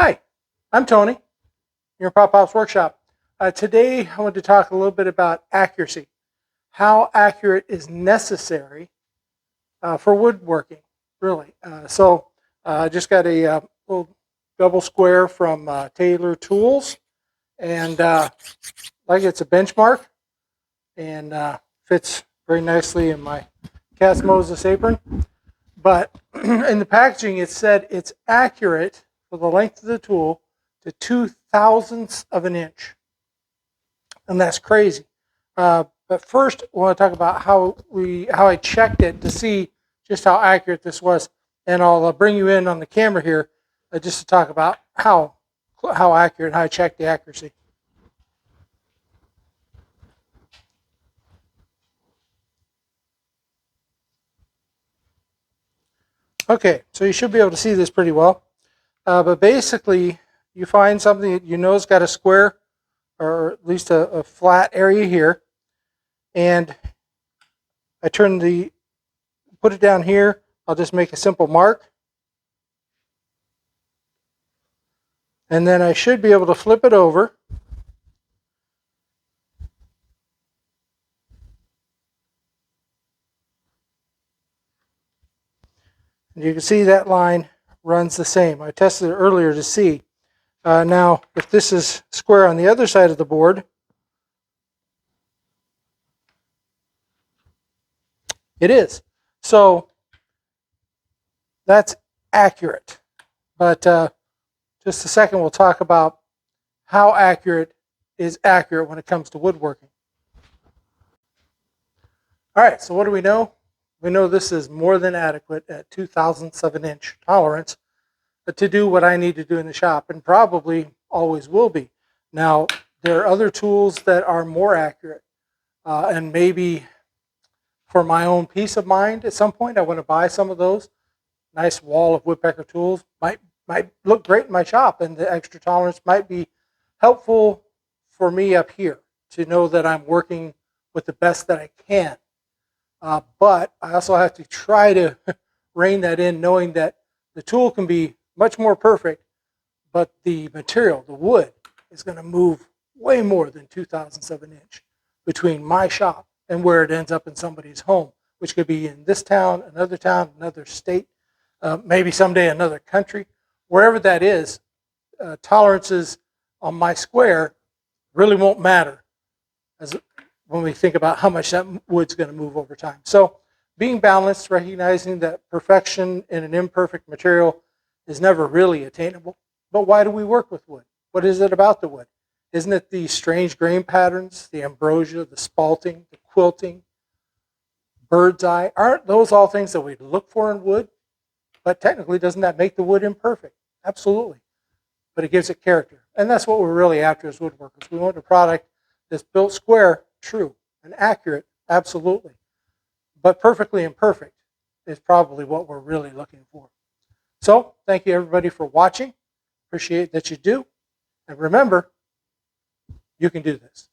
Hi, I'm Tony, your Poppopsworkshop. Workshop. Today I want to talk a little bit about accuracy, how accurate is necessary for woodworking, really. I just got a little double square from Taylor Tools, and like it's a benchmark, and fits very nicely in my cat's Moses apron. But in the packaging, it said it's accurate for the length of the tool to 2/1000ths of an inch, and that's crazy. But first, I want to talk about how I checked it to see just how accurate this was, and I'll bring you in on the camera here just to talk about how accurate, how I checked the accuracy. Okay, so you should be able to see this pretty well. But basically, you find something that you know has got a square, or at least a flat area here, and I put it down here. I'll just make a simple mark, and then I should be able to flip it over. And you can see that line runs the same. I tested it earlier to see. Now, if this is square on the other side of the board, it is. So that's accurate. But just a second, we'll talk about how accurate is accurate when it comes to woodworking. All right, so what do we know? We know this is more than adequate at 2/1000ths of an inch tolerance to do what I need to do in the shop, and probably always will be. Now, there are other tools that are more accurate, and maybe for my own peace of mind at some point, I want to buy some of those. Nice wall of woodpecker tools might look great in my shop, and the extra tolerance might be helpful for me up here to know that I'm working with the best that I can. But I also have to try to rein that in, knowing that the tool can be much more perfect, but the material, the wood, is going to move way more than 2/1000ths of an inch between my shop and where it ends up in somebody's home, which could be in this town, another state, maybe someday another country. Wherever that is, tolerances on my square really won't matter when we think about how much that wood's going to move over time. So being balanced, recognizing that perfection in an imperfect material is never really attainable. But why do we work with wood? What is it about the wood? Isn't it the strange grain patterns, the ambrosia, the spalting, the quilting, bird's eye? Aren't those all things that we look for in wood? But technically, doesn't that make the wood imperfect? Absolutely. But it gives it character. And that's what we're really after as woodworkers. We want a product that's built square, true, and accurate, absolutely. But perfectly imperfect is probably what we're really looking for. So, thank you everybody for watching. Appreciate that you do. And remember, you can do this.